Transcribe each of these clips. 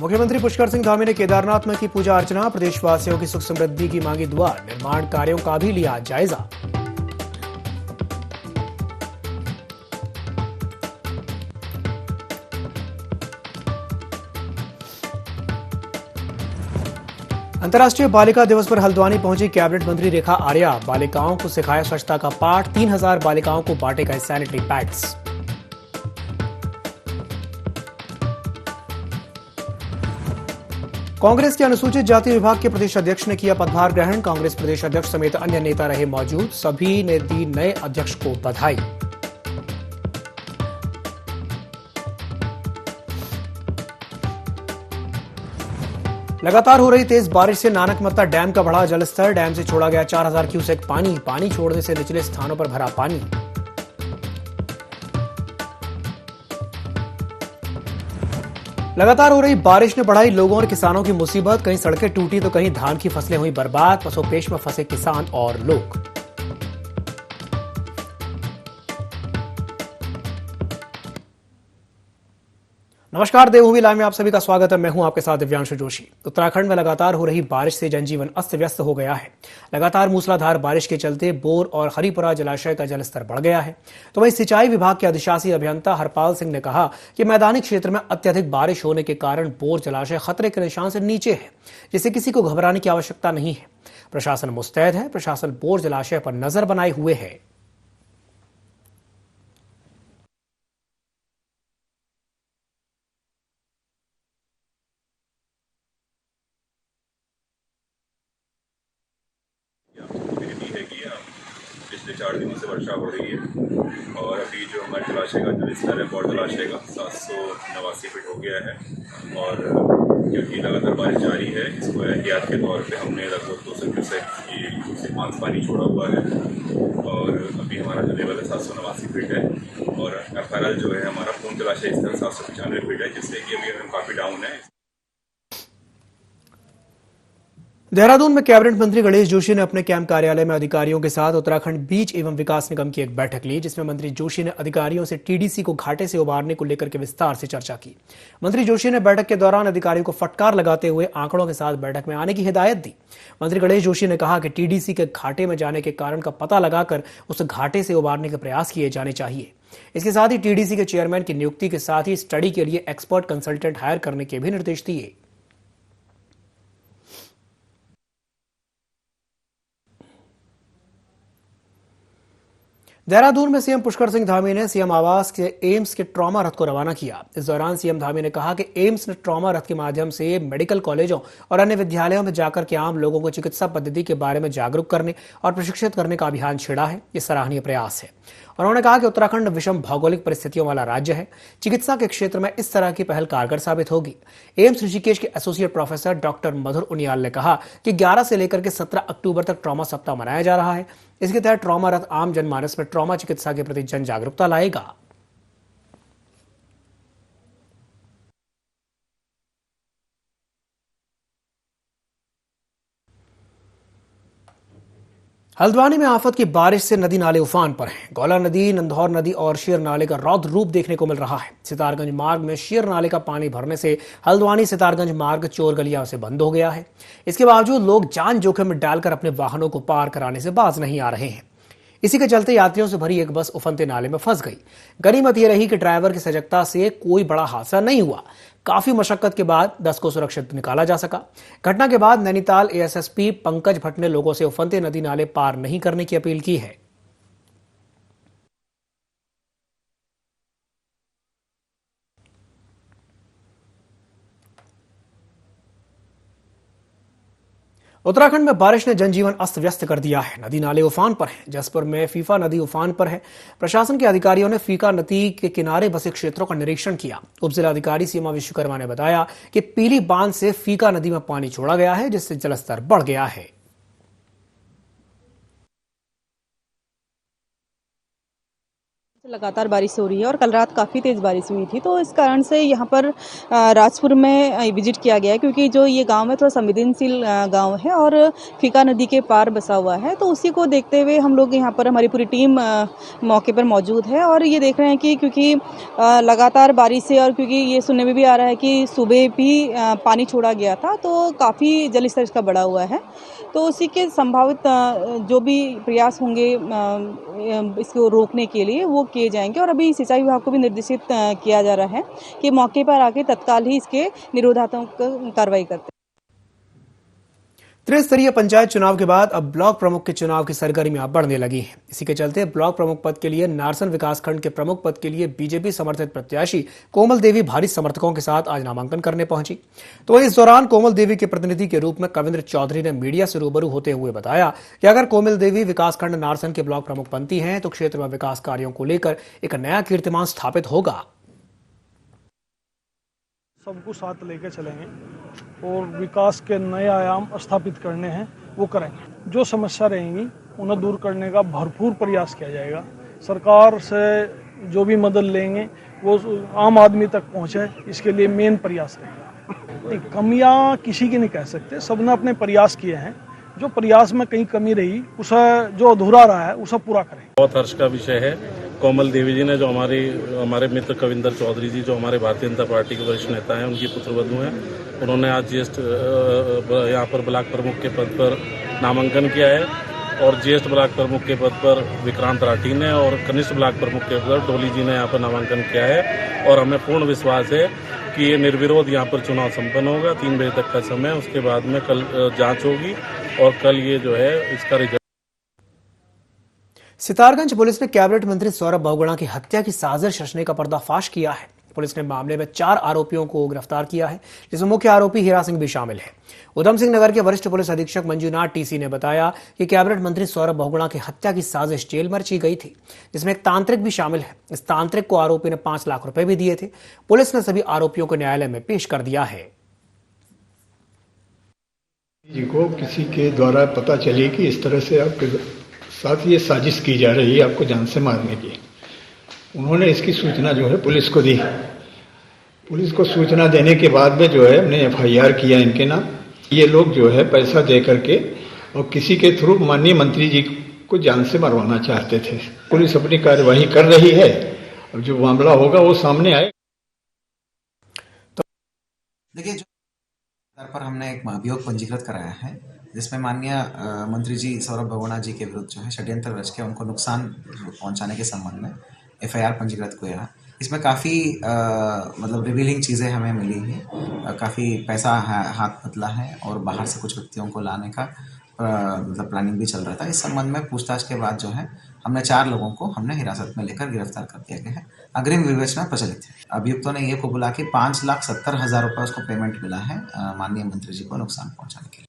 मुख्यमंत्री पुष्कर सिंह धामी ने केदारनाथ में की पूजा अर्चना, प्रदेशवासियों की सुख समृद्धि की मांगी दुआ, निर्माण कार्यों का भी लिया जायजा। अंतर्राष्ट्रीय बालिका दिवस पर हल्द्वानी पहुंची कैबिनेट मंत्री रेखा आर्या, बालिकाओं को सिखाया स्वच्छता का पाठ, 3000 बालिकाओं को बांटे गए सैनिटरी पैड्स। कांग्रेस के अनुसूचित जाति विभाग के प्रदेश अध्यक्ष ने किया पदभार ग्रहण, कांग्रेस प्रदेश अध्यक्ष समेत अन्य नेता रहे मौजूद, सभी ने दी नए अध्यक्ष को बधाई। लगातार हो रही तेज बारिश से नानकमत्ता डैम का बढ़ा जलस्तर, डैम से छोड़ा गया 4000 क्यूसेक पानी छोड़ने से निचले स्थानों पर भरा पानी। लगातार हो रही बारिश ने बढ़ाई लोगों और किसानों की मुसीबत, कहीं सड़कें टूटी तो कहीं धान की फसलें हुई बर्बाद, पसोपेश में फंसे किसान और लोग। नमस्कार, देवभूमि लाइव में आप सभी का स्वागत है। मैं हूं आपके साथ दिव्यांशु जोशी। उत्तराखंड में लगातार हो रही बारिश से जनजीवन अस्त व्यस्त हो गया है। लगातार मूसलाधार बारिश के चलते बोर और हरिपुरा जलाशय का जलस्तर बढ़ गया है। तो वहीं सिंचाई विभाग के अधिशासी अभियंता हरपाल सिंह ने कहा कि मैदानी क्षेत्र में अत्यधिक बारिश होने के कारण बोर जलाशय खतरे के निशान से नीचे है, जिससे किसी को घबराने की आवश्यकता नहीं है। प्रशासन मुस्तैद है, प्रशासन बोर जलाशय पर नजर बनाए हुए है। पिछले 4 दिनों से वर्षा हो रही है और अभी जो हमारे जलाशय का जलस्तर है बौर जलाशय का 789 फीट हो गया है। और क्योंकि लगातार बारिश जारी है, इसको एहतियात के तौर पे हमने लगभग 200 क्यूसेक से मांस पानी छोड़ा हुआ है और अभी हमारा जो लेवल है 789 फीट है और एफआरएल जो है हमारा पूर्ण जलाशय स्तर 795 फीट है, जिससे कि अभी हम काफ़ी डाउन है। देहरादून में कैबिनेट मंत्री गणेश जोशी ने अपने कैंप कार्यालय में अधिकारियों के साथ उत्तराखंड बीज एवं विकास निगम की एक बैठक ली, जिसमें मंत्री जोशी ने अधिकारियों से टीडीसी को घाटे से उबारने को लेकर के विस्तार से चर्चा की। मंत्री जोशी ने बैठक के दौरान अधिकारियों को फटकार लगाते हुए आंकड़ों के साथ बैठक में आने की हिदायत दी। मंत्री गणेश जोशी ने कहा कि टीडीसी के घाटे में जाने के कारण का पता लगाकर उस घाटे से उबारने के प्रयास किए जाने चाहिए। इसके साथ ही टीडीसी के चेयरमैन की नियुक्ति के साथ ही स्टडी के लिए एक्सपर्ट कंसल्टेंट हायर करने के भी निर्देश दिए। देहरादून में सीएम पुष्कर सिंह धामी ने सीएम आवास के एम्स के ट्रॉमा रथ को रवाना किया। इस दौरान सीएम धामी ने कहा कि एम्स ने ट्रॉमा रथ के माध्यम से मेडिकल कॉलेजों और अन्य विद्यालयों में जाकर के आम लोगों को चिकित्सा पद्धति के बारे में जागरूक करने और प्रशिक्षित करने का अभियान छेड़ा है। ये सराहनीय प्रयास है। उन्होंने कहा कि उत्तराखंड विषम भौगोलिक परिस्थितियों वाला राज्य है, चिकित्सा के क्षेत्र में इस तरह की पहल कारगर साबित होगी। एम्स ऋषिकेश के एसोसिएट प्रोफेसर डॉक्टर मधुर उनियाल ने कहा कि 11 से लेकर के 17 अक्टूबर तक ट्रॉमा सप्ताह मनाया जा रहा है। इसके तहत ट्रॉमा रथ आम जनमानस में ट्रॉमा चिकित्सा के प्रति जन जागरूकता लाएगा। हल्द्वानी में आफत की बारिश से नदी नाले उफान पर हैं। गौला नदी, नंदौर नदी और शेर नाले का रौद्र रूप देखने को मिल रहा है। सितारगंज मार्ग में शेर नाले का पानी भरने से हल्द्वानी सितारगंज मार्ग चोर गलियां से बंद हो गया है। इसके बावजूद लोग जान जोखिम में डालकर अपने वाहनों को पार कराने से बाज नहीं आ रहे हैं। इसी के चलते यात्रियों से भरी एक बस उफनते नाले में फंस गई। गनीमत यह रही कि ड्राइवर की सजगता से कोई बड़ा हादसा नहीं हुआ। काफी मशक्कत के बाद 10 को सुरक्षित निकाला जा सका। घटना के बाद नैनीताल एएसएसपी पंकज भट्ट ने लोगों से उफनते नदी नाले पार नहीं करने की अपील की है। उत्तराखंड में बारिश ने जनजीवन अस्त व्यस्त कर दिया है। नदी नाले उफान पर हैं। जसपुर में फीफा नदी उफान पर है। प्रशासन के अधिकारियों ने फीका नदी के किनारे बसे क्षेत्रों का निरीक्षण किया। उप जिलाधिकारी सीमा विश्वकर्मा ने बताया कि पीली बांध से फीका नदी में पानी छोड़ा गया है, जिससे जलस्तर बढ़ गया है। लगातार बारिश हो रही है और कल रात काफ़ी तेज़ बारिश हुई थी, तो इस कारण से यहाँ पर राजपुर में विजिट किया गया है, क्योंकि जो ये गांव है थोड़ा संवेदनशील गांव है और फीका नदी के पार बसा हुआ है। तो उसी को देखते हुए हम लोग यहाँ पर, हमारी पूरी टीम मौके पर मौजूद है और ये देख रहे हैं कि क्योंकि लगातार बारिश से, और क्योंकि ये सुनने में भी आ रहा है कि सुबह भी पानी छोड़ा गया था, तो काफ़ी जल स्तर इसका बढ़ा हुआ है। तो उसी के संभावित जो भी प्रयास होंगे इसको रोकने के लिए वो किए जाएंगे, और अभी सिंचाई विभाग को भी निर्देशित किया जा रहा है कि मौके पर आके तत्काल ही इसके निरोधात्मक कार्रवाई करते हैं। त्रिस्तरीय पंचायत चुनाव के बाद अब ब्लॉक प्रमुख के चुनाव की सरगर्मियां बढ़ने लगी हैं। इसी के चलते ब्लॉक प्रमुख पद के लिए नारसन विकासखंड के प्रमुख पद के लिए बीजेपी समर्थित प्रत्याशी कोमल देवी भारी समर्थकों के साथ आज नामांकन करने पहुंची। तो इस दौरान कोमल देवी के प्रतिनिधि के रूप में कविंद्र चौधरी ने मीडिया से रूबरू होते हुए बताया कि अगर कोमल देवी विकासखंड नारसन के ब्लॉक प्रमुख बनती हैं तो क्षेत्र में विकास कार्यों को लेकर एक नया कीर्तिमान स्थापित होगा। सबको साथ लेके चलेंगे और विकास के नए आयाम स्थापित करने हैं वो करेंगे। जो समस्या रहेंगी उन्हें दूर करने का भरपूर प्रयास किया जाएगा। सरकार से जो भी मदद लेंगे वो आम आदमी तक पहुंचे, इसके लिए मेन प्रयास रहेगा। कमियां किसी की नहीं कह सकते, सबने अपने प्रयास किए हैं। जो प्रयास में कहीं कमी रही उसे, जो अधूरा रहा है उसे पूरा करें। बहुत हर्ष का विषय है, कोमल देवी जी ने जो हमारे मित्र कविंद्र चौधरी जी, जो हमारे भारतीय जनता पार्टी के वरिष्ठ नेता हैं, उनकी पुत्रवधू हैं, उन्होंने आज ज्येष्ठ यहाँ पर ब्लॉक प्रमुख के पद पर नामांकन किया है और ज्येष्ठ ब्लॉक प्रमुख के पद पर विक्रांत राठी ने और कनिष्ठ ब्लॉक प्रमुख के पद पर डोली जी ने यहाँ पर नामांकन किया है। और हमें पूर्ण विश्वास है कि ये निर्विरोध यहाँ पर चुनाव संपन्न होगा। 3 बजे तक का समय, उसके बाद में कल जांच होगी और कल ये जो है इसका रिजल्ट। सितारगंज पुलिस ने कैबिनेट मंत्री सौरभ बहुगुणा की हत्या की साजिश रचने का पर्दाफाश किया है। पुलिस ने मामले में 4 आरोपियों को गिरफ्तार किया है, जिसमें मुख्य आरोपी हीरा सिंह भी शामिल है। उधम सिंह नगर के वरिष्ठ पुलिस अधीक्षक मंजूनाथ टीसी ने बताया कि कैबिनेट मंत्री सौरभ बहुगुणा की हत्या की साजिश जेल में रची गई थी, जिसमें एक तांत्रिक भी शामिल है। इस तांत्रिक को आरोपी ने 5 लाख रुपए भी दिए थे। पुलिस ने सभी आरोपियों को न्यायालय में पेश कर दिया है। जी को किसी के द्वारा पता चले कि इस तरह से आपके साथ ये साजिश की जा रही है आपको जान से मारने की, उन्होंने इसकी सूचना जो है पुलिस को दी। पुलिस को सूचना देने के बाद में जो है हमने FIR किया इनके नाम। ये लोग जो है पैसा दे करके और किसी के थ्रू माननीय मंत्री जी को जान से मरवाना चाहते थे। पुलिस अपनी कार्यवाही कर रही है, अब जो मामला होगा वो सामने आए। देखिए, जो पर हमने एक अभियोग पंजीकृत कराया है, जिसमें माननीय मंत्री जी सौरभ बहुगुणा जी के विरुद्ध जो है षड्यंत्र रच के उनको नुकसान पहुंचाने के संबंध में FIR पंजीकृत किया है। इसमें काफ़ी मतलब रिवीलिंग चीज़ें हमें मिली हैं। काफ़ी पैसा हाथ बदला है और बाहर से कुछ व्यक्तियों को लाने का मतलब प्लानिंग भी चल रहा था। इस संबंध में पूछताछ के बाद जो है हमने 4 लोगों को हमने हिरासत में लेकर गिरफ्तार कर दिया गया है। अग्रिम विवेचना प्रचलित है। अभियुक्तों ने ये कबूला कि 5,70,000 रुपये उसको पेमेंट मिला है माननीय मंत्री जी को नुकसान पहुंचाने के लिए।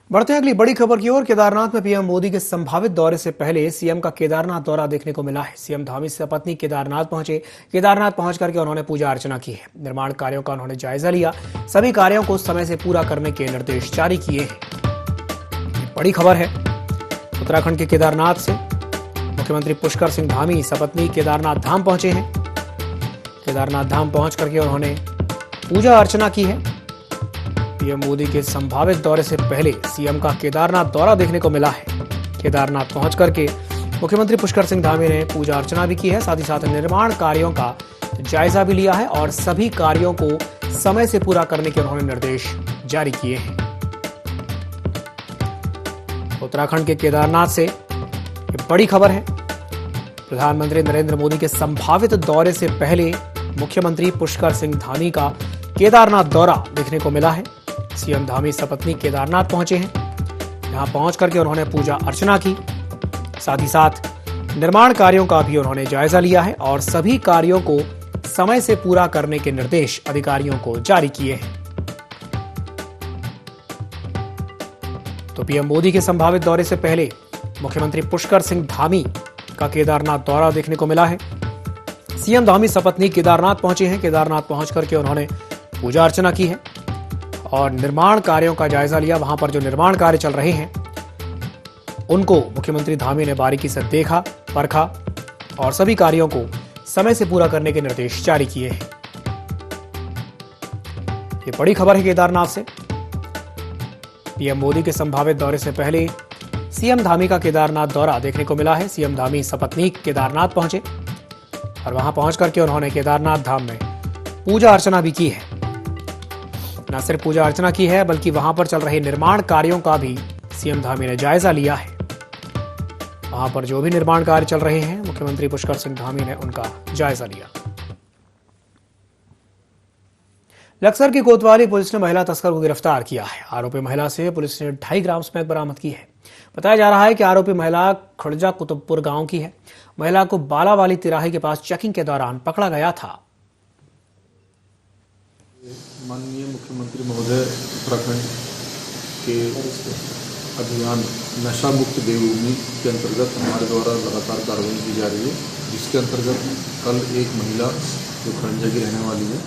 बढ़ते हैं अगली बड़ी खबर की ओर। केदारनाथ में पीएम मोदी के संभावित दौरे से पहले सीएम का केदारनाथ दौरा देखने को मिला है। सीएम धामी से पत्नी केदारनाथ पहुंचे। केदारनाथ पहुंच करके उन्होंने पूजा अर्चना की है। निर्माण कार्यों का उन्होंने जायजा लिया। सभी कार्यों को समय से पूरा करने के निर्देश जारी किए हैं। बड़ी खबर है उत्तराखंड के केदारनाथ से। मुख्यमंत्री पुष्कर सिंह धामी सपत्नी केदारनाथ धाम पहुंचे हैं। केदारनाथ धाम पहुंच करके उन्होंने पूजा अर्चना की है। पीएम मोदी के संभावित दौरे से पहले सीएम का केदारनाथ दौरा देखने को मिला है। केदारनाथ पहुंच करके मुख्यमंत्री पुष्कर सिंह धामी ने पूजा अर्चना भी की है। साथ ही साथ निर्माण कार्यों का जायजा भी लिया है और सभी कार्यों को समय से पूरा करने के उन्होंने निर्देश जारी किए हैं। उत्तराखंड के केदारनाथ से ये बड़ी खबर है। प्रधानमंत्री नरेंद्र मोदी के संभावित दौरे से पहले मुख्यमंत्री पुष्कर सिंह धामी का केदारनाथ दौरा देखने को मिला है। सीएम धामी सपत्नी केदारनाथ पहुंचे हैं। यहां पहुंच करके उन्होंने पूजा अर्चना की। साथ ही साथ निर्माण कार्यों का भी उन्होंने जायजा लिया है और सभी कार्यों को समय से पूरा करने के निर्देश अधिकारियों को जारी किए हैं। तो पीएम मोदी के संभावित दौरे से पहले मुख्यमंत्री पुष्कर सिंह धामी का केदारनाथ दौरा देखने को मिला है। सीएम धामी सपत्नी केदारनाथ पहुंचे हैं। केदारनाथ पहुंच करके उन्होंने पूजा अर्चना की है और निर्माण कार्यों का जायजा लिया। वहां पर जो निर्माण कार्य चल रहे हैं उनको मुख्यमंत्री धामी ने बारीकी से देखा, परखा और सभी कार्यों को समय से पूरा करने के निर्देश जारी किए हैं। ये बड़ी खबर है केदारनाथ से। पीएम मोदी के संभावित दौरे से पहले सीएम धामी का केदारनाथ दौरा देखने को मिला है। सीएम धामी सपत्नीक केदारनाथ पहुंचे और वहां पहुंच करके उन्होंने केदारनाथ धाम में पूजा अर्चना भी की है। न सिर्फ पूजा अर्चना की है बल्कि वहां पर चल रहे निर्माण कार्यों का भी सीएम धामी ने जायजा लिया है। वहां पर जो भी निर्माण कार्य चल रहे हैं, मुख्यमंत्री पुष्कर सिंह धामी ने उनका जायजा लिया। लक्सर की कोतवाली पुलिस ने महिला तस्कर को गिरफ्तार किया है। आरोपी महिला से पुलिस ने 2.5 ग्राम स्मैक बरामद की है। बताया जा रहा है कि आरोपी महिला खुर्जा कुतुबपुर गांव की है। महिला को बालावाली तिराहे के पास चेकिंग के दौरान पकड़ा गया था। माननीय मुख्यमंत्री महोदय उत्तराखंड के अभियान नशा मुक्त देवभूमि के अंतर्गत हमारे द्वारा लगातार कार्रवाई की जा रही है, जिसके अंतर्गत कल एक महिला जो खरंजा की रहने वाली है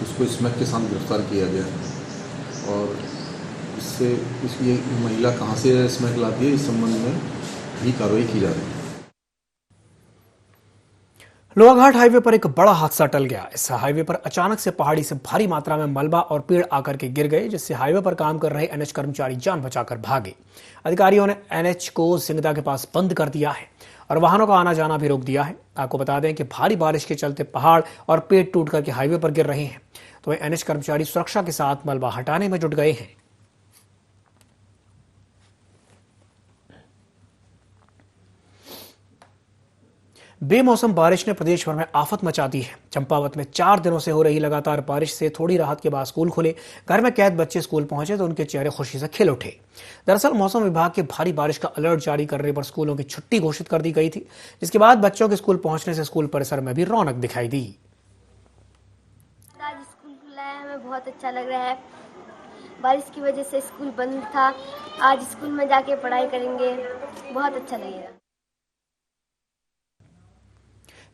उसको स्मैक के साथ गिरफ्तार किया गया है। और इससे ये महिला कहाँ से स्मैक लाती है इस संबंध में भी कार्रवाई की जा रही है। लोहाघाट हाईवे पर एक बड़ा हादसा टल गया। इस हाईवे पर अचानक से पहाड़ी से भारी मात्रा में मलबा और पेड़ आकर के गिर गए, जिससे हाईवे पर काम कर रहे एनएच कर्मचारी जान बचाकर भागे। अधिकारियों ने एनएच को सिंगदा के पास बंद कर दिया है और वाहनों का आना जाना भी रोक दिया है। आपको बता दें कि भारी बारिश के चलते पहाड़ और पेड़ टूट करके हाईवे पर गिर रहे हैं, तो एनएच कर्मचारी सुरक्षा के साथ मलबा हटाने में जुट गए हैं। बेमौसम बारिश ने प्रदेश भर में आफत मचा दी है। चंपावत में 4 दिनों से हो रही लगातार बारिश से थोड़ी राहत के बाद स्कूल खुले। घर में कैद बच्चे स्कूल पहुंचे तो उनके चेहरे खुशी से खिल उठे। दरअसल मौसम विभाग के भारी बारिश का अलर्ट जारी करने पर स्कूलों की छुट्टी घोषित कर दी गई थी, जिसके बाद बच्चों के स्कूल पहुंचने से स्कूल परिसर में भी रौनक दिखाई दी। आज स्कूल खुला है, हमें बहुत अच्छा लग रहा है। बारिश की वजह से स्कूल बंद था, आज स्कूल में जाके पढ़ाई करेंगे, बहुत अच्छा लगेगा।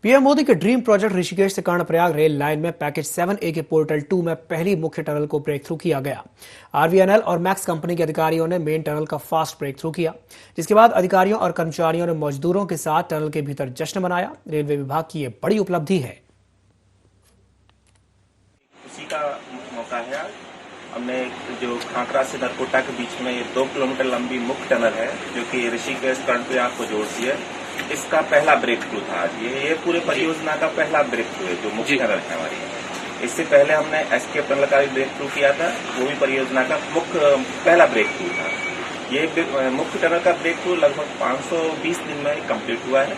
पीएम मोदी के ड्रीम प्रोजेक्ट ऋषिकेश से कर्णप्रयाग रेल लाइन में पैकेज 7A के पोर्टल 2 में पहली मुख्य टनल को ब्रेक थ्रू किया गया। आरवीएनएल और मैक्स कंपनी के अधिकारियों ने मेन टनल का फास्ट ब्रेक थ्रू किया, जिसके बाद अधिकारियों और कर्मचारियों ने मजदूरों के साथ टनल के भीतर जश्न मनाया। रेलवे विभाग की यह बड़ी उपलब्धि है। खुशी का मौका है। हमने जो खाकरा से नरकोटा के बीच में 2 किलोमीटर लंबी मुख्य टनल है, जो कि ऋषिकेश कर्णप्रयाग को जोड़ती है, इसका पहला ब्रेक थ्रू था आज। ये पूरे परियोजना का पहला ब्रेक थ्रू है जो मुख्य टनल है हमारी। इससे पहले हमने एस्केप टनल का भी ब्रेक थ्रू किया था, वो भी परियोजना का मुख्य पहला ब्रेक थ्रू था। ये मुख्य टनल का ब्रेक थ्रू लगभग 520 दिन में कंप्लीट हुआ है।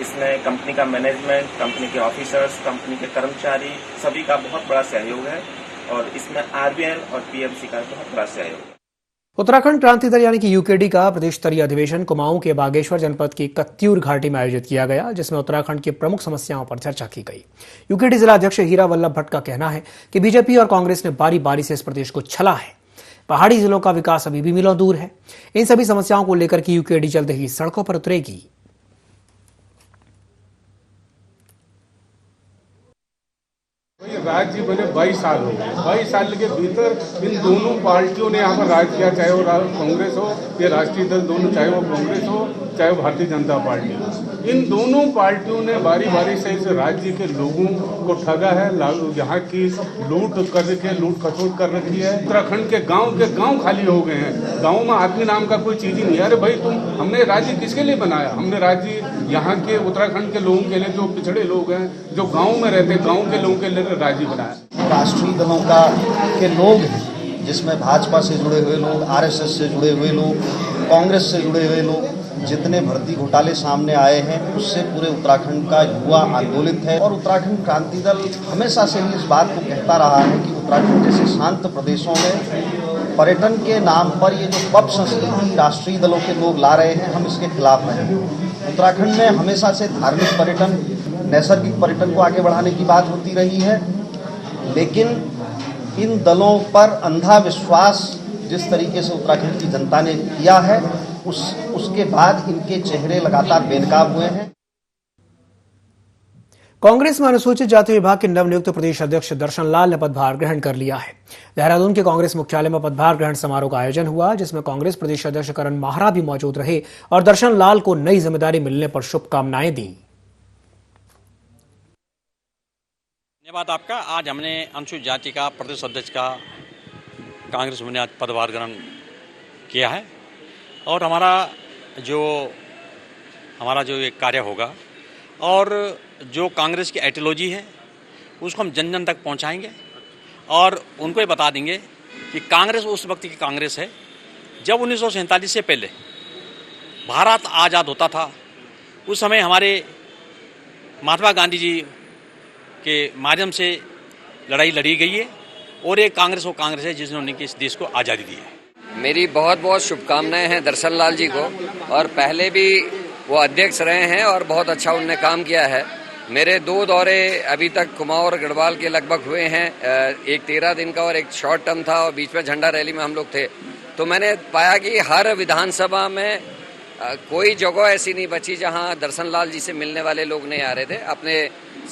इसमें कंपनी का मैनेजमेंट, कंपनी के ऑफिसर्स, कंपनी के कर्मचारी सभी का बहुत बड़ा सहयोग है और इसमें आरबीएल और पीएमसी का बहुत बड़ा सहयोग है। उत्तराखंड क्रांति दल यानी कि यूकेडी का प्रदेश स्तरीय अधिवेशन कुमाऊं के बागेश्वर जनपद की कत्यूर घाटी में आयोजित किया गया, जिसमें उत्तराखंड की प्रमुख समस्याओं पर चर्चा की गई। यूकेडी जिला अध्यक्ष हीरा वल्लभ भट्ट का कहना है कि बीजेपी और कांग्रेस ने बारी बारी से इस प्रदेश को छला है। पहाड़ी जिलों का विकास अभी भी मीलों दूर है। इन सभी समस्याओं को लेकर की यूकेडी जल्द ही सड़कों पर उतरेगी। राज्य बने 22 साल हो गए। 22 साल के भीतर इन दोनों पार्टियों ने यहाँ पर राज किया, चाहे वो कांग्रेस हो या राष्ट्रीय दल, दोनों, चाहे वो कांग्रेस हो चाहे वो भारतीय जनता पार्टी। इन दोनों पार्टियों ने बारी बारी से इस राज्य के लोगों को ठगा है, यहाँ की लूट करके लूट खसोट कर रखी है। उत्तराखंड के गांव खाली हो गए हैं। गाँव में आदमी नाम का कोई चीज ही नहीं है। अरे भाई, हमने राज्य किसके लिए बनाया? हमने राज्य यहाँ के उत्तराखंड के लोगों के लिए, जो पिछड़े लोग हैं, जो गाँव में रहते हैं, गाँव के लोगों के लिए राज्य बनाया। राष्ट्रीय दलों के लोग हैं, जिसमें भाजपा से जुड़े हुए लोग, आरएसएस से जुड़े हुए लोग, कांग्रेस से जुड़े हुए लोग, जितने भर्ती घोटाले सामने आए हैं उससे पूरे उत्तराखंड का युवा आंदोलित है। और उत्तराखंड क्रांति दल हमेशा से ही इस बात को कहता रहा है कि उत्तराखंड जैसे शांत प्रदेशों में पर्यटन के नाम पर ये जो पब संस्कृति राष्ट्रीय दलों के लोग ला रहे हैं, हम इसके खिलाफ हैं। उत्तराखंड में हमेशा से धार्मिक पर्यटन, नैसर्गिक पर्यटन को आगे बढ़ाने की बात होती रही है, लेकिन इन दलों पर अंधा विश्वास जिस तरीके से उत्तराखंड की जनता ने किया है, उसके बाद इनके चेहरे लगातार बेनकाब हुए हैं। कांग्रेस में अनुसूचित जाति विभाग के नवनियुक्त प्रदेश अध्यक्ष दर्शन लाल ने पदभार ग्रहण कर लिया है। देहरादून के कांग्रेस मुख्यालय में पदभार ग्रहण समारोह का आयोजन हुआ, जिसमें कांग्रेस प्रदेश अध्यक्ष करण माहरा भी मौजूद रहे और दर्शन लाल को नई जिम्मेदारी मिलने पर शुभकामनाएं दी। धन्यवाद आपका। आज हमने अनुसूचित जाति का प्रदेश अध्यक्ष का कांग्रेस में आज पदभार ग्रहण किया है और हमारा जो ये कार्य होगा और जो कांग्रेस की आइडियोलॉजी है उसको हम जन जन तक पहुंचाएंगे और उनको ये बता देंगे कि कांग्रेस उस वक्त की कांग्रेस है जब 1947 से पहले भारत आज़ाद होता था। उस समय हमारे महात्मा गांधी जी के माध्यम से लड़ाई लड़ी गई है और ये कांग्रेस वो कांग्रेस है जिन्होंने इस देश को आज़ादी दी है। मेरी बहुत बहुत शुभकामनाएं हैं दर्शन लाल जी को, और पहले भी वो अध्यक्ष रहे हैं और बहुत अच्छा उन्होंने काम किया है। मेरे 2 दौरे अभी तक कुमाऊं और गढ़वाल के लगभग हुए हैं, एक 13 दिन का और एक शॉर्ट टर्म था और बीच में झंडा रैली में हम लोग थे। तो मैंने पाया कि हर विधानसभा में कोई जगह ऐसी नहीं बची जहां दर्शन लाल जी से मिलने वाले लोग नहीं आ रहे थे। अपने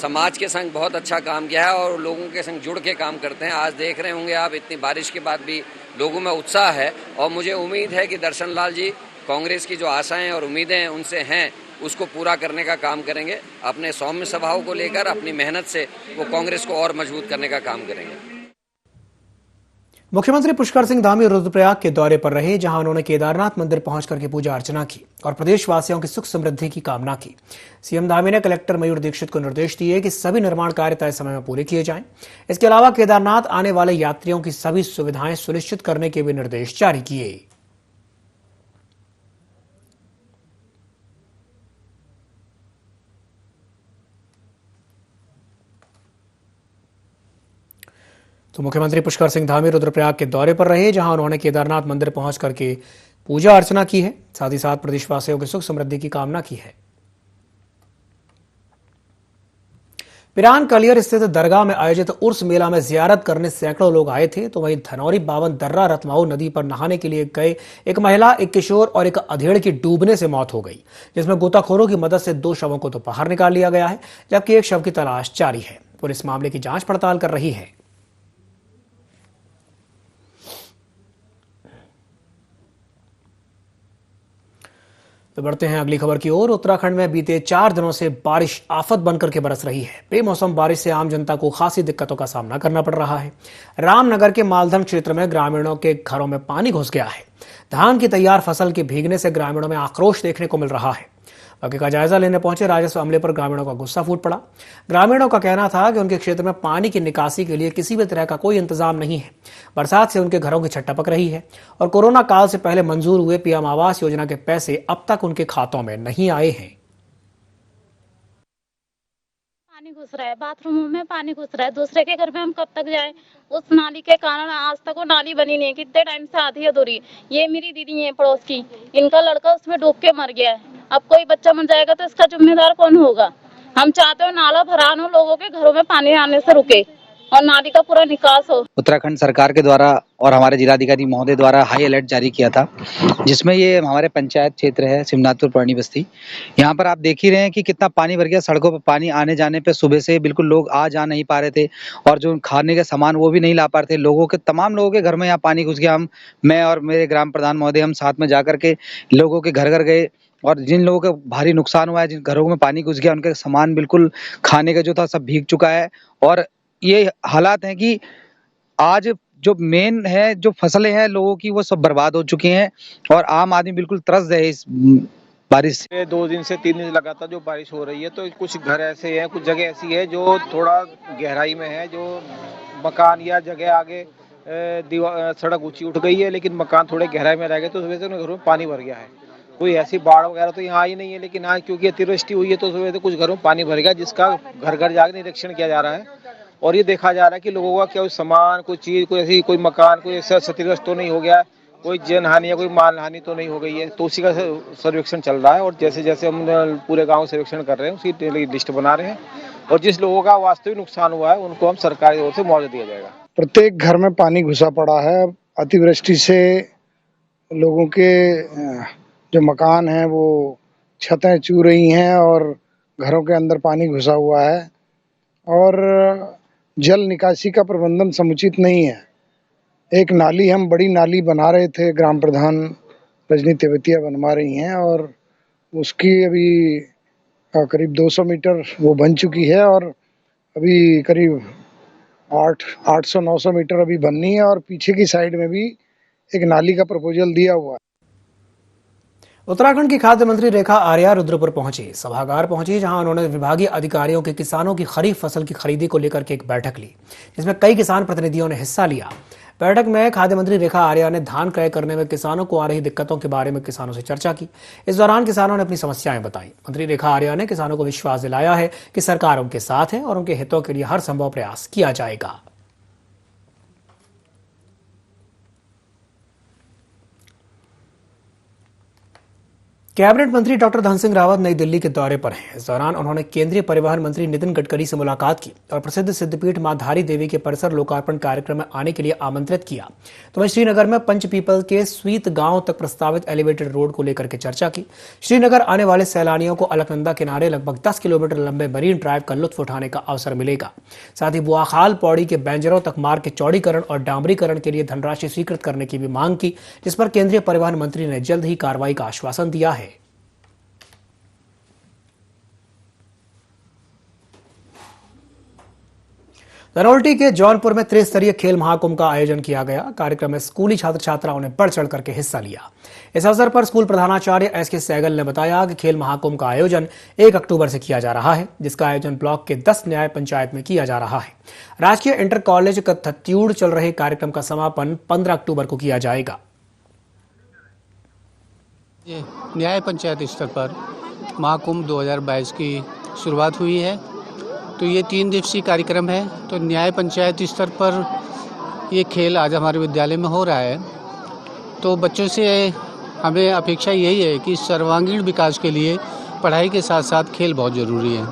समाज के संग बहुत अच्छा काम किया है और लोगों के संग जुड़ के काम करते हैं। आज देख रहे होंगे आप, इतनी बारिश के बाद भी लोगों में उत्साह है और मुझे उम्मीद है कि दर्शन लाल जी कांग्रेस की जो आशाएं और उम्मीदें उनसे हैं उसको पूरा करने का काम करेंगे। अपने सौम्य स्वभाव को लेकर अपनी मेहनत से वो कांग्रेस को और मजबूत करने का काम करेंगे। मुख्यमंत्री पुष्कर सिंह धामी रुद्रप्रयाग के दौरे पर रहे, जहां उन्होंने केदारनाथ मंदिर पहुंच करके पूजा अर्चना की और प्रदेशवासियों की सुख समृद्धि की कामना की। सीएम धामी ने कलेक्टर मयूर दीक्षित को निर्देश दिए कि सभी निर्माण कार्य तय समय में पूरे किए जाएं। इसके अलावा केदारनाथ आने वाले यात्रियों की सभी सुविधाएं सुनिश्चित करने के भी निर्देश जारी किए। तो मुख्यमंत्री पुष्कर सिंह धामी रुद्रप्रयाग के दौरे पर रहे, जहां उन्होंने केदारनाथ मंदिर पहुंच करके पूजा अर्चना की है, साथ ही साथ प्रदेशवासियों की सुख समृद्धि की कामना की है। पिरान कलियर स्थित दरगाह में आयोजित उर्स मेला में जियारत करने सैकड़ों लोग आए थे, तो वहीं धनौरी बावन दर्रा रतमाऊ नदी पर नहाने के लिए गए एक महिला, एक किशोर और एक अधेड़ की डूबने से मौत हो गई, जिसमें गोताखोरों की मदद से 2 शवों को तो बाहर निकाल लिया गया है, जबकि एक शव की तलाश जारी है। पुलिस मामले की जांच पड़ताल कर रही है। तो बढ़ते हैं अगली खबर की ओर। उत्तराखंड में बीते 4 दिनों से बारिश आफत बनकर के बरस रही है। बेमौसम बारिश से आम जनता को खासी दिक्कतों का सामना करना पड़ रहा है। रामनगर के मालधन क्षेत्र में ग्रामीणों के घरों में पानी घुस गया है। धान की तैयार फसल के भीगने से ग्रामीणों में आक्रोश देखने को मिल रहा है। वाकये का जायजा लेने पहुंचे राजस्व अमले पर ग्रामीणों का गुस्सा फूट पड़ा। ग्रामीणों का कहना था कि उनके क्षेत्र में पानी की निकासी के लिए किसी भी तरह का कोई इंतजाम नहीं है। बरसात से उनके घरों की छत टपक रही है और कोरोना काल से पहले मंजूर हुए पीएम आवास योजना के पैसे अब तक उनके खातों में नहीं आए हैं। पानी घुस रहा है, बाथरूमों में पानी घुस रहा है, दूसरे के घर में हम कब तक जाएं? उस नाली के कारण आज तक वो नाली बनी नहीं, कितने टाइम से आधी अधूरी। ये मेरी दीदी है पड़ोस की, इनका लड़का उसमें डूब के मर गया है। अब कोई बच्चा मर जाएगा तो इसका जिम्मेदार कौन होगा? हम चाहते हो नाला भरान हो, लोगों के घरों में पानी आने से रुके और नाली का पूरा निकास हो। उत्तराखंड सरकार के द्वारा और हमारे जिलाधिकारी महोदय द्वारा हाई अलर्ट जारी किया था, जिसमें ये हमारे पंचायत क्षेत्र है सिमनाथपुर पर्णी बस्ती। यहाँ पर आप देख ही रहे हैं कि कितना पानी भर गया। सड़कों पर पानी आने जाने पे सुबह से बिल्कुल लोग आ जा नहीं पा रहे थे और जो खाने के सामान वो भी नहीं ला पा रहे थे। तमाम लोगों के घर में यहाँ पानी घुस गया। मैं और मेरे ग्राम प्रधान महोदय हम साथ में जाकर के लोगों के घर घर गए और जिन लोगों का भारी नुकसान हुआ है, जिन घरों में पानी घुस गया, उनके सामान बिल्कुल खाने का जो था सब भीग चुका है। और ये हालात हैं कि आज जो मेन है, जो फसलें हैं लोगों की, वो सब बर्बाद हो चुकी हैं और आम आदमी बिल्कुल त्रस्त है इस बारिश से। 2 दिन से 3 दिन लगातार जो बारिश हो रही है, तो कुछ घर ऐसे हैं, कुछ जगह ऐसी है जो थोड़ा गहराई में है, जो मकान या जगह आगे सड़क ऊंची उठ गई है, लेकिन मकान थोड़े गहराई में रह गए, तो उस वजह से उनके घरों में पानी भर गया है। कोई ऐसी बाढ़ वगैरह तो यहाँ आई नहीं है, लेकिन आज क्योंकि अतिवृष्टि हुई है तो उस वजह से कुछ घरों में पानी भर गया, जिसका घर घर जाकर निरीक्षण किया जा रहा है और ये देखा जा रहा है कि लोगों का क्या सामान, कोई चीज, कोई ऐसी कोई मकान, कोई ऐसा क्षतिग्रस्त तो नहीं हो गया, कोई जन हानि या कोई माल हानि तो नहीं हो गई है। तो उसी का सर्वेक्षण चल रहा है और जैसे जैसे हम पूरे गांव सर्वेक्षण कर रहे हैं उसकी लिस्ट बना रहे हैं और जिस लोगों का वास्तविक नुकसान हुआ है उनको हम सरकार की ओर से मुआवजा दिया जाएगा। प्रत्येक घर में पानी घुसा पड़ा है। अतिवृष्टि से लोगों के जो मकान हैं वो छतें चू रही हैं और घरों के अंदर पानी घुसा हुआ है और जल निकासी का प्रबंधन समुचित नहीं है। एक नाली, हम बड़ी नाली बना रहे थे, ग्राम प्रधान रजनी तेवतिया बनवा रही हैं और उसकी अभी करीब 200 मीटर वो बन चुकी है और अभी करीब 800-900 मीटर अभी बननी है और पीछे की साइड में भी एक नाली का प्रपोजल दिया हुआ है। उत्तराखंड की खाद्य मंत्री रेखा आर्या रुद्रपुर पहुंची, सभागार पहुंची, जहां उन्होंने विभागीय अधिकारियों के किसानों की खरीफ फसल की खरीदी को लेकर के एक बैठक ली, जिसमें कई किसान प्रतिनिधियों ने हिस्सा लिया। बैठक में खाद्य मंत्री रेखा आर्या ने धान क्रय करने में किसानों को आ रही दिक्कतों के बारे में किसानों से चर्चा की। इस दौरान किसानों ने अपनी समस्याएं बताई। मंत्री रेखा आर्या ने किसानों को विश्वास दिलाया है कि सरकार उनके साथ है और उनके हितों के लिए हर संभव प्रयास किया जाएगा। कैबिनेट मंत्री डॉक्टर धन सिंह रावत नई दिल्ली के दौरे पर हैं। इस दौरान उन्होंने केंद्रीय परिवहन मंत्री नितिन गडकरी से मुलाकात की और प्रसिद्ध सिद्धपीठ मां धारी देवी के परिसर लोकार्पण कार्यक्रम में आने के लिए आमंत्रित किया। तो वहीं श्रीनगर में पंचपीपल के स्वीत गांव तक प्रस्तावित एलिवेटेड रोड को लेकर के चर्चा की। श्रीनगर आने वाले सैलानियों को अलकनंदा किनारे लगभग 10 किलोमीटर लंबे मरीन ड्राइव का लुत्फ उठाने का अवसर मिलेगा। साथ ही बुआखाल पौड़ी के बैंजरों तक मार्ग के चौड़ीकरण और डामरीकरण के लिए धनराशि स्वीकृत करने की भी मांग की, जिस पर केंद्रीय परिवहन मंत्री ने जल्द ही कार्रवाई का आश्वासन दिया है। धनौल्टी के जौनपुर में त्रिस्तरीय खेल महाकुंभ का आयोजन किया गया। कार्यक्रम में स्कूली छात्र छात्राओं ने बढ़ चढ़ करके हिस्सा लिया। इस अवसर पर स्कूल प्रधानाचार्य एसके सहगल ने बताया कि खेल महाकुंभ का आयोजन 1 अक्टूबर से किया जा रहा है, जिसका आयोजन ब्लॉक के 10 न्याय पंचायत में किया जा रहा है। राजकीय इंटर कॉलेज कत्यूड़ चल रहे कार्यक्रम का समापन 15 अक्टूबर को किया जाएगा। न्याय पंचायत स्तर पर महाकुंभ 2022 की शुरुआत हुई है। तो ये 3 दिवसीय कार्यक्रम है। तो न्याय पंचायत स्तर पर ये खेल आज हमारे विद्यालय में हो रहा है। तो बच्चों से हमें अपेक्षा यही है कि सर्वांगीण विकास के लिए पढ़ाई के साथ साथ खेल बहुत ज़रूरी है।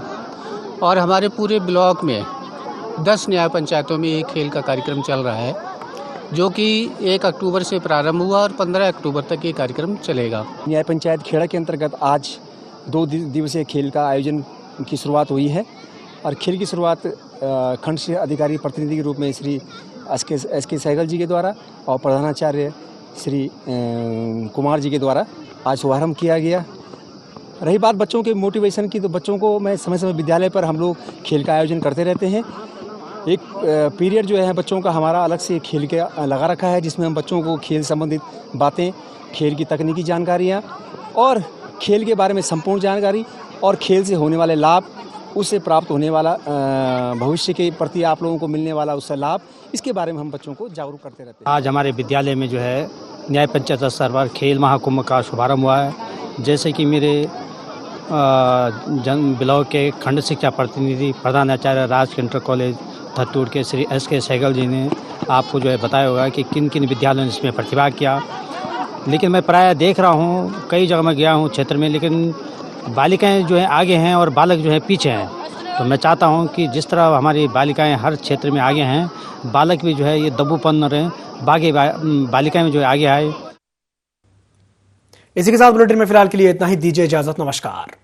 और हमारे पूरे ब्लॉक में 10 न्याय पंचायतों में ये खेल का कार्यक्रम चल रहा है, जो कि 1 अक्टूबर से प्रारंभ हुआ और 15 अक्टूबर तक ये कार्यक्रम चलेगा। न्याय पंचायत खेड़ा के अंतर्गत आज 2 दिवसीय खेल का आयोजन की शुरुआत हुई है और खेल की शुरुआत खंड से अधिकारी प्रतिनिधि के रूप में श्री एस के सहगल जी के द्वारा और प्रधानाचार्य श्री कुमार जी के द्वारा आज शुभारंभ किया गया। रही बात बच्चों के मोटिवेशन की, तो बच्चों को मैं समय समय विद्यालय पर हम लोग खेल का आयोजन करते रहते हैं। एक पीरियड जो है बच्चों का हमारा अलग से खेल के लगा रखा है, जिसमें हम बच्चों को खेल संबंधित बातें, खेल की तकनीकी जानकारियाँ और खेल के बारे में संपूर्ण जानकारी और खेल से होने वाले लाभ, उससे प्राप्त होने वाला भविष्य के प्रति आप लोगों को मिलने वाला उससे लाभ, इसके बारे में हम बच्चों को जागरूक करते रहते हैं। आज हमारे विद्यालय में जो है न्याय पंचायत स्तर पर खेल महाकुंभ का शुभारंभ हुआ है। जैसे कि मेरे ब्लॉक के खंड शिक्षा प्रतिनिधि प्रधानाचार्य राजकीय इंटर कॉलेज धतूड़ के श्री एस के सहगल जी ने आपको जो है बताया होगा कि किन किन विद्यालयों ने इसमें प्रतिभाग किया। लेकिन मैं प्रायः देख रहा हूँ, कई जगह मैं गया हूँ क्षेत्र में, लेकिन बालिकाएं जो है आगे हैं और बालक जो है पीछे हैं। तो मैं चाहता हूं कि जिस तरह हमारी बालिकाएं हर क्षेत्र में आगे हैं, बालक भी जो है ये दबूपन न रहे, बाकी बालिकाएं भी जो है आगे आए। इसी के साथ बुलेटिन में फिलहाल के लिए इतना ही। दीजिए इजाजत। नमस्कार।